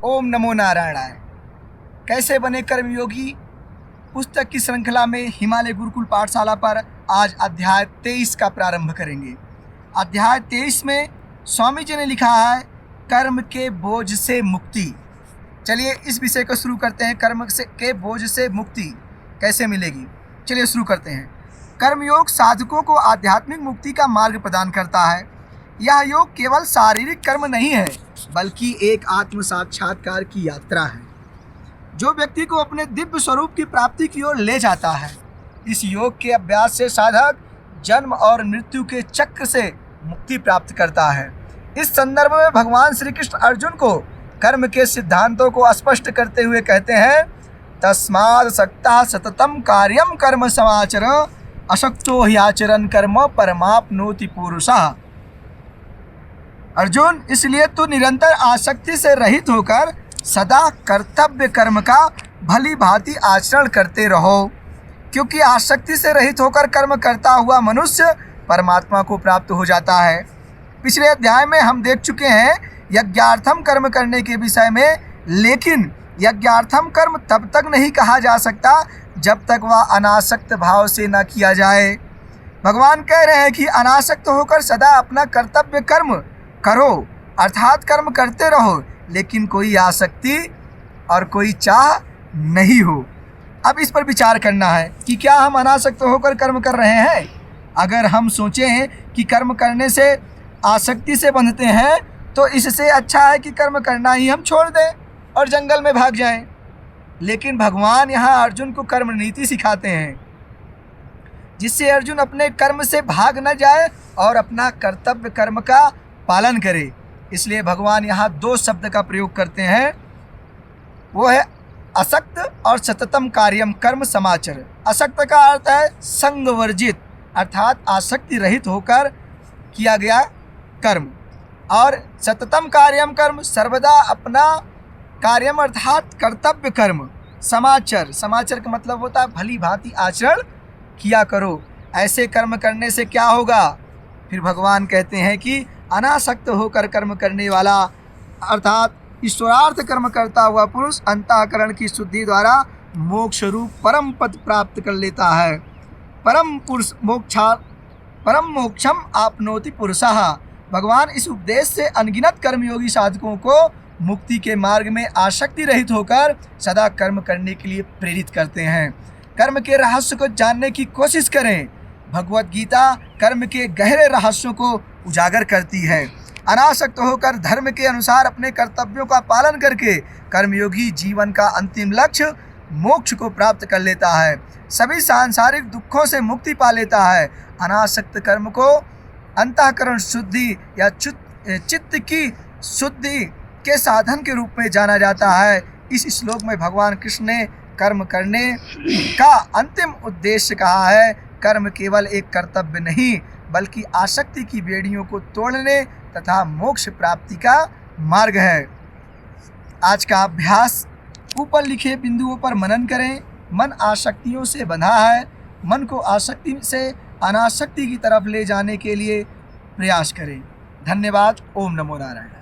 ओम नमो नारायणाय। कैसे बने कर्मयोगी पुस्तक की श्रृंखला में हिमालय गुरुकुल पाठशाला पर आज अध्याय 23 का प्रारंभ करेंगे। अध्याय 23 में स्वामी जी ने लिखा है कर्म के बोझ से मुक्ति। चलिए इस विषय को शुरू करते हैं। कर्म के बोझ से मुक्ति कैसे मिलेगी, चलिए शुरू करते हैं। कर्मयोग साधकों को आध्यात्मिक मुक्ति का मार्ग प्रदान करता है। यह योग केवल शारीरिक कर्म नहीं है बल्कि एक आत्म साक्षात्कार की यात्रा है जो व्यक्ति को अपने दिव्य स्वरूप की प्राप्ति की ओर ले जाता है। इस योग के अभ्यास से साधक जन्म और मृत्यु के चक्र से मुक्ति प्राप्त करता है। इस संदर्भ में भगवान श्री कृष्ण अर्जुन को कर्म के सिद्धांतों को स्पष्ट करते हुए कहते हैं, तस्माद् सक्ता सततम कार्यम कर्म समाचर अशक्तो ह्याचरन् कर्म परमाप्नोति पुरुषः। अर्जुन, इसलिए तू निरंतर आसक्ति से रहित होकर सदा कर्तव्य कर्म का भली भांति आचरण करते रहो, क्योंकि आसक्ति से रहित होकर कर्म करता हुआ मनुष्य परमात्मा को प्राप्त हो जाता है। पिछले अध्याय में हम देख चुके हैं यज्ञार्थम कर्म करने के विषय में, लेकिन यज्ञार्थम कर्म तब तक नहीं कहा जा सकता जब तक वह अनासक्त भाव से न किया जाए। भगवान कह रहे हैं कि अनासक्त होकर सदा अपना कर्तव्य कर्म करो, अर्थात कर्म करते रहो, लेकिन कोई आसक्ति और कोई चाह नहीं हो। अब इस पर विचार करना है कि क्या हम अनासक्त होकर कर्म कर रहे हैं। अगर हम सोचें कि कर्म करने से आसक्ति से बंधते हैं तो इससे अच्छा है कि कर्म करना ही हम छोड़ दें और जंगल में भाग जाएं। लेकिन भगवान यहाँ अर्जुन को कर्म नीति सिखाते हैं जिससे अर्जुन अपने कर्म से भाग न जाए और अपना कर्तव्य कर्म का पालन करे। इसलिए भगवान यहाँ दो शब्द का प्रयोग करते हैं, वो है असक्त और सततम कार्यम कर्म समाचर। असक्त का अर्थ है संग वर्जित, अर्थात आसक्ति रहित होकर किया गया कर्म, और सततम कार्यम कर्म सर्वदा अपना कार्यम अर्थात कर्तव्य कर्म। समाचर, समाचर का मतलब होता है भली भांति आचरण किया करो। ऐसे कर्म करने से क्या होगा, फिर भगवान कहते हैं कि अनासक्त होकर कर्म करने वाला अर्थात ईश्वरार्थ कर्म करता हुआ पुरुष अंतःकरण की शुद्धि द्वारा मोक्ष रूप परम पद प्राप्त कर लेता है। परम मोक्षम आपनोति पुरुषः। भगवान इस उपदेश से अनगिनत कर्मयोगी साधकों को मुक्ति के मार्ग में आसक्ति रहित होकर सदा कर्म करने के लिए प्रेरित करते हैं। कर्म के रहस्य को जानने की कोशिश करें। भगवत गीता कर्म के गहरे रहस्यों को उजागर करती है। अनासक्त होकर धर्म के अनुसार अपने कर्तव्यों का पालन करके कर्मयोगी जीवन का अंतिम लक्ष्य मोक्ष को प्राप्त कर लेता है, सभी सांसारिक दुखों से मुक्ति पा लेता है। अनासक्त कर्म को अंतःकरण शुद्धि या चित्त की शुद्धि के साधन के रूप में जाना जाता है। इस श्लोक में भगवान कृष्ण ने कर्म करने का अंतिम उद्देश्य कहा है। कर्म केवल एक कर्तव्य नहीं बल्कि आसक्ति की बेड़ियों को तोड़ने तथा मोक्ष प्राप्ति का मार्ग है। आज का अभ्यास, ऊपर लिखे बिंदुओं पर मनन करें। मन आसक्तियों से बंधा है, मन को आसक्ति से अनासक्ति की तरफ ले जाने के लिए प्रयास करें। धन्यवाद। ओम नमो नारायण।